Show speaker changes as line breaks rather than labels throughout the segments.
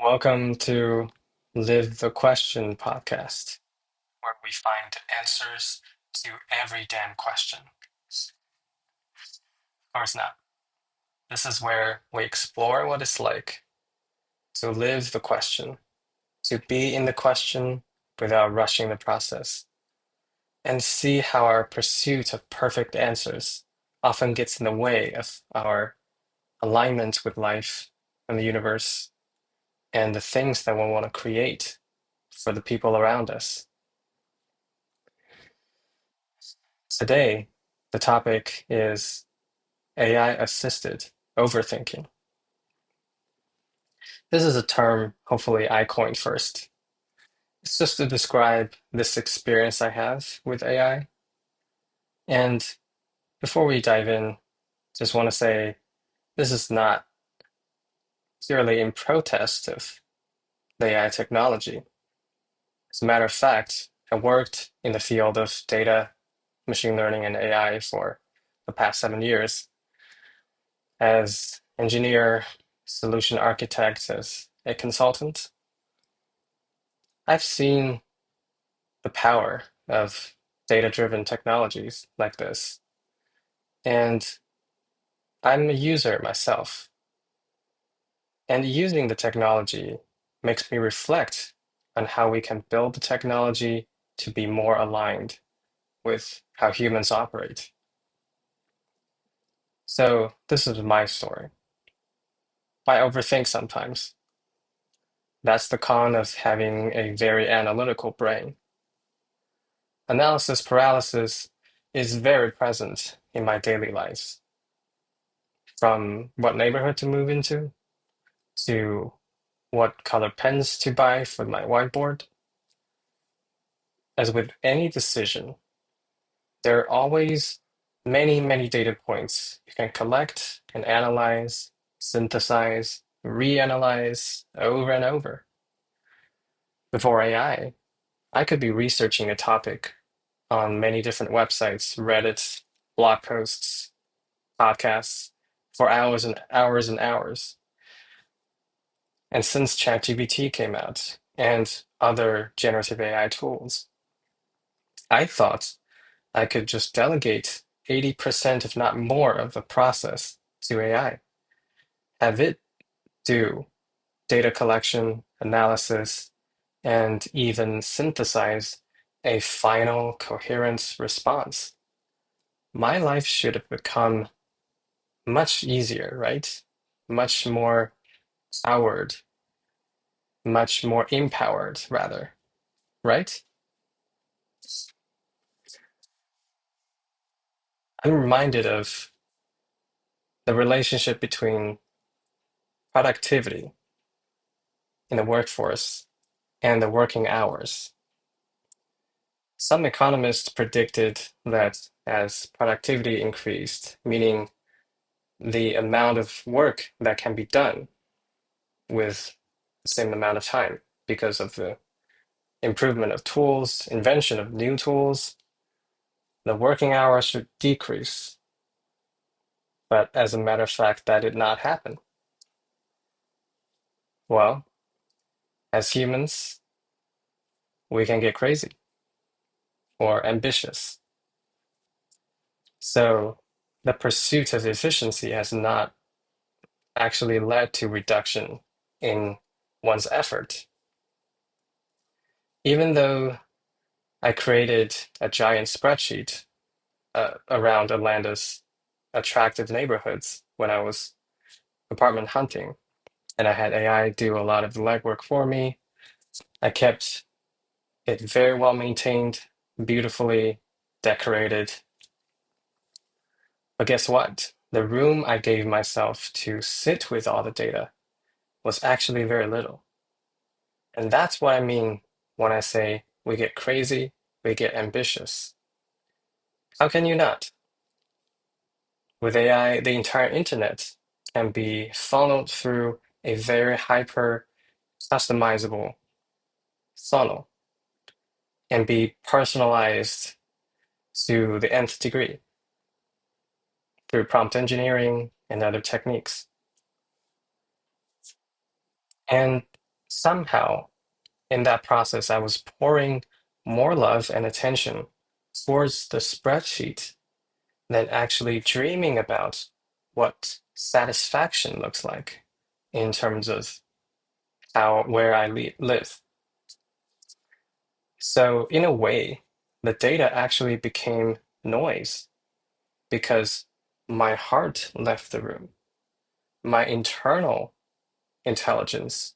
Welcome to Live the Question podcast, where we find answers to every damn question. Of course not. This is where we explore what it's like to live the question, to be in the question without rushing the process, and see how our pursuit of perfect answers often gets in the way of our alignment with life and the universe and the things that we want to create for the people around us. Today, the topic is AI assisted overthinking. This is a term hopefully I coined first. It's just to describe this experience I have with AI. And before we dive in, just want to say this is not purely in protest of the AI technology. As a matter of fact, I worked in the field of data, machine learning, and AI for the past 7 years as engineer, solution architect, as a consultant. I've seen the power of data-driven technologies like this, and I'm a user myself. And using the technology makes me reflect on how we can build the technology to be more aligned with how humans operate. So this is my story. I overthink sometimes. That's the con of having a very analytical brain. Analysis paralysis is very present in my daily life, from what neighborhood to move into, to what color pens to buy for my whiteboard. As with any decision, there are always many, many data points you can collect and analyze, synthesize, reanalyze over and over. Before I could be researching a topic on many different websites, Reddit, blog posts, podcasts for hours and hours and hours. And since ChatGPT came out and other generative AI tools, I thought I could just delegate 80%, if not more, of the process to AI. Have it do data collection, analysis, and even synthesize a final coherent response. My life should have become much easier, right? Much more powered, much more empowered, rather, right? I'm reminded of the relationship between productivity in the workforce and the working hours. Some economists predicted that as productivity increased, meaning the amount of work that can be done with the same amount of time because of the improvement of tools, invention of new tools, the working hours should decrease. But as a matter of fact, that did not happen. Well, as humans, we can get crazy or ambitious. So the pursuit of efficiency has not actually led to reduction in one's effort. Even though I created a giant spreadsheet around Atlanta's attractive neighborhoods when I was apartment hunting, and I had AI do a lot of the legwork for me. I kept it very well maintained, beautifully decorated. But guess what? The room I gave myself to sit with all the data was actually very little. And that's what I mean when I say we get crazy, we get ambitious. How can you not? With AI, the entire internet can be funneled through a very hyper customizable funnel and be personalized to the nth degree through prompt engineering and other techniques. And somehow in that process, I was pouring more love and attention towards the spreadsheet than actually dreaming about what satisfaction looks like in terms of how where I live. So in a way, the data actually became noise because my heart left the room. My internal intelligence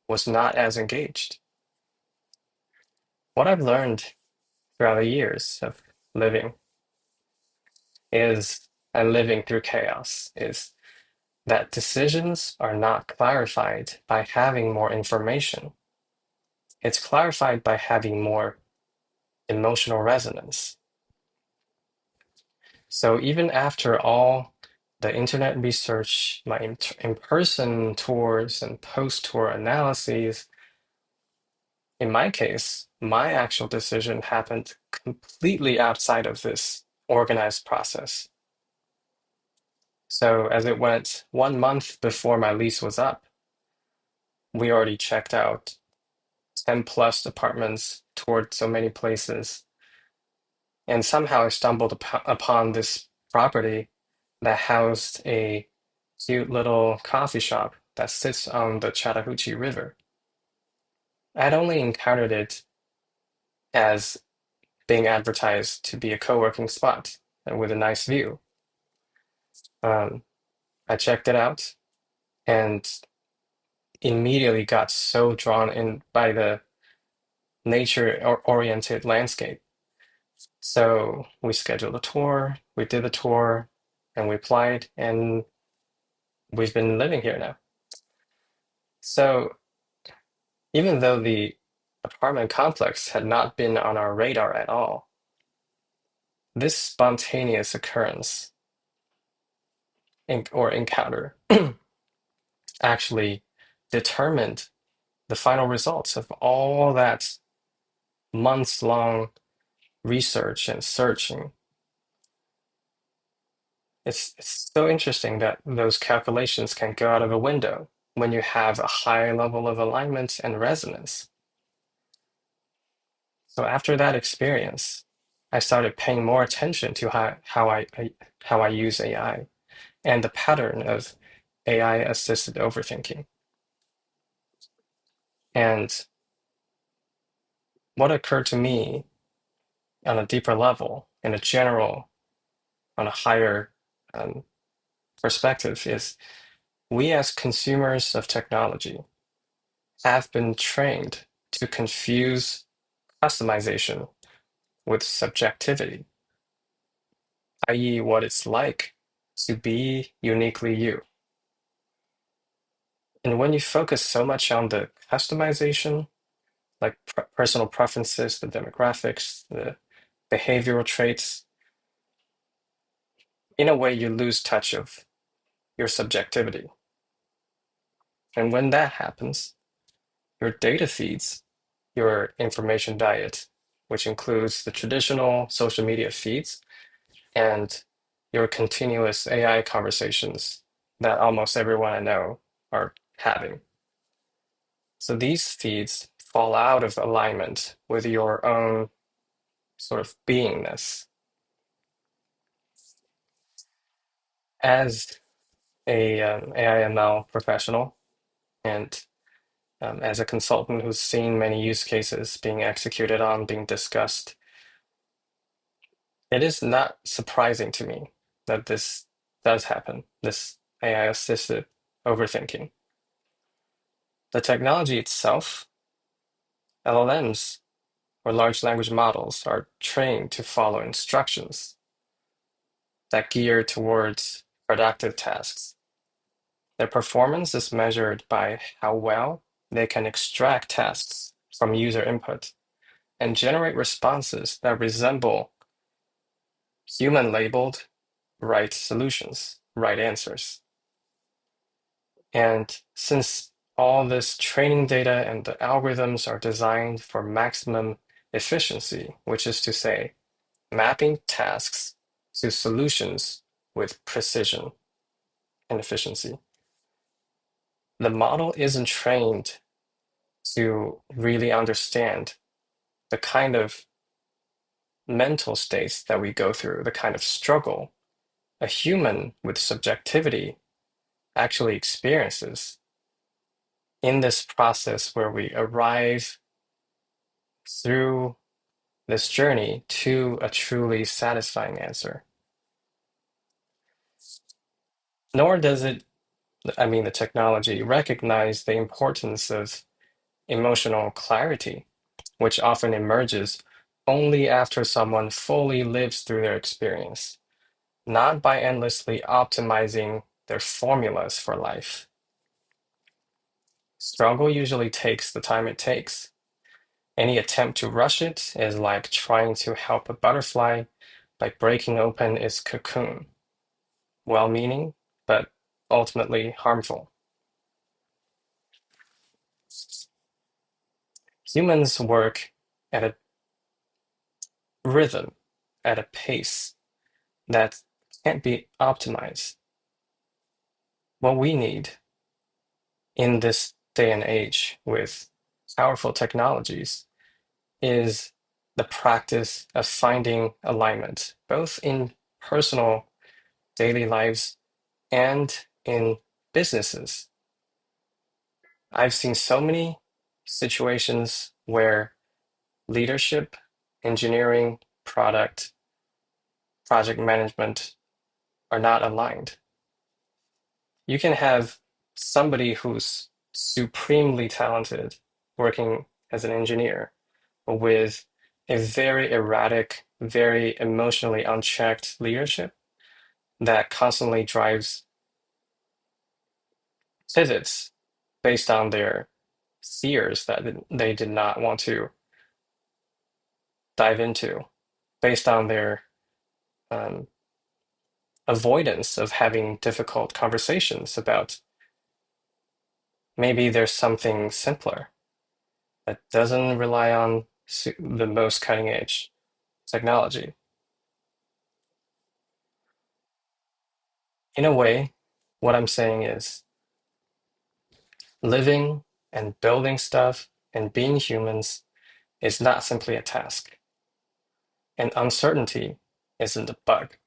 was not as engaged. What I've learned throughout the years of living is, and living through chaos, is that decisions are not clarified by having more information. It's clarified by having more emotional resonance. So even after all the internet research, my in-person tours and post-tour analyses, in my case, my actual decision happened completely outside of this organized process. So as it went 1 month before my lease was up, we already checked out 10 plus apartments, toured so many places, and somehow I stumbled upon this property that housed a cute little coffee shop that sits on the Chattahoochee River. I'd only encountered it as being advertised to be a co-working spot and with a nice view. Um, I checked it out and immediately got so drawn in by the nature-oriented landscape. So we scheduled a tour, we did the tour, and we applied, and we've been living here now. So even though the apartment complex had not been on our radar at all, this spontaneous occurrence or encounter actually determined the final results of all that months-long research and searching. It's so interesting that those calculations can go out of a window when you have a high level of alignment and resonance. So after that experience, I started paying more attention to how I use AI and the pattern of AI assisted overthinking. And what occurred to me on a deeper level, in a general, on a higher um, perspective, is we as consumers of technology have been trained to confuse customization with subjectivity, i.e., what it's like to be uniquely you. And when you focus so much on the customization, like personal preferences, the demographics, the behavioral traits, in a way you lose touch of your subjectivity. And when that happens, your data feeds, your information diet, which includes the traditional social media feeds and your continuous AI conversations that almost everyone I know are having. So these feeds fall out of alignment with your own sort of beingness. As a AI/ML professional and as a consultant who's seen many use cases being executed on, being discussed, it is not surprising to me that this does happen, this AI assisted overthinking. The technology itself, LLMs or large language models, are trained to follow instructions that gear towards productive tasks. Their performance is measured by how well they can extract tasks from user input and generate responses that resemble human labeled right solutions, right answers. And since all this training data and the algorithms are designed for maximum efficiency, which is to say, mapping tasks to solutions with precision and efficiency, the model isn't trained to really understand the kind of mental states that we go through, the kind of struggle a human with subjectivity actually experiences in this process where we arrive through this journey to a truly satisfying answer. Nor does it, I mean, the technology recognize the importance of emotional clarity, which often emerges only after someone fully lives through their experience, not by endlessly optimizing their formulas for life. Struggle usually takes the time it takes. Any attempt to rush it is like trying to help a butterfly by breaking open its cocoon. Well-meaning, but ultimately harmful. Humans work at a rhythm, at a pace that can't be optimized. What we need in this day and age with powerful technologies is the practice of finding alignment, both in personal daily lives and in businesses. I've seen so many situations where leadership, engineering, product, project management are not aligned. You can have somebody who's supremely talented working as an engineer with a very erratic, very emotionally unchecked leadership that constantly drives pivots based on their fears that they did not want to dive into, based on their um, avoidance of having difficult conversations about maybe there's something simpler that doesn't rely on the most cutting edge technology. In a way, what I'm saying is living and building stuff and being humans is not simply a task, and uncertainty isn't a bug.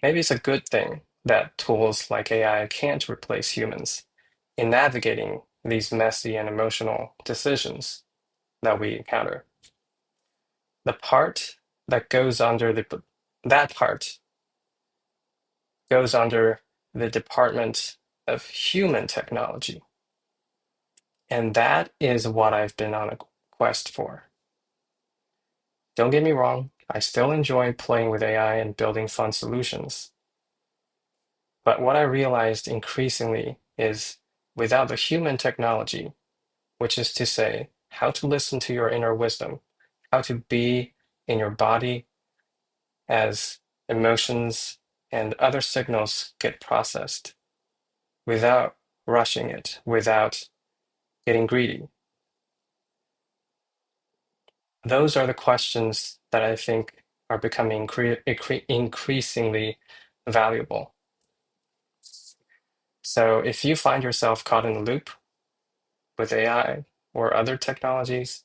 Maybe it's a good thing that tools like AI can't replace humans in navigating these messy and emotional decisions that we encounter. The part that goes under that part goes under the Department of Human Technology. And that is what I've been on a quest for. Don't get me wrong, I still enjoy playing with AI and building fun solutions. But what I realized increasingly is without the human technology, which is to say, how to listen to your inner wisdom, how to be in your body as emotions and other signals get processed without rushing it, without getting greedy. Those are the questions that I think are becoming increasingly valuable. So if you find yourself caught in a loop with AI or other technologies,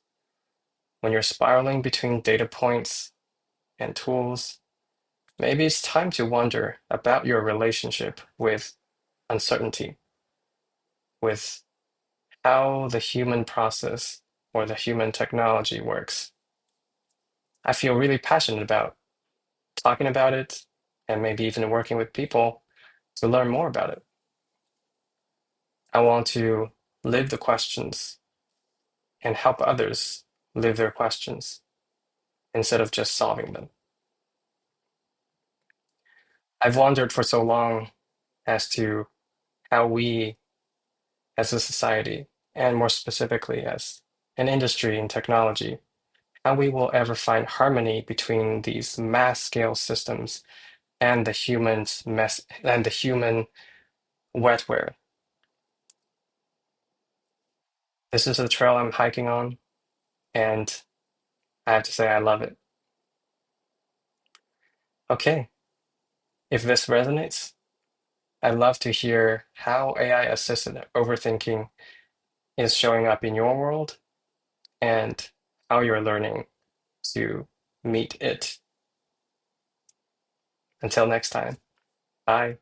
when you're spiraling between data points and tools, maybe it's time to wonder about your relationship with uncertainty, with how the human process or the human technology works. I feel really passionate about talking about it and maybe even working with people to learn more about it. I want to live the questions and help others live their questions instead of just solving them. I've wondered for so long as to how we as a society, and more specifically as an industry in technology, how we will ever find harmony between these mass scale systems and the human's mess and the human wetware. This is the trail I'm hiking on, and I have to say I love it. Okay, if this resonates, I'd love to hear how AI assisted overthinking is showing up in your world and how you're learning to meet it. Until next time, bye.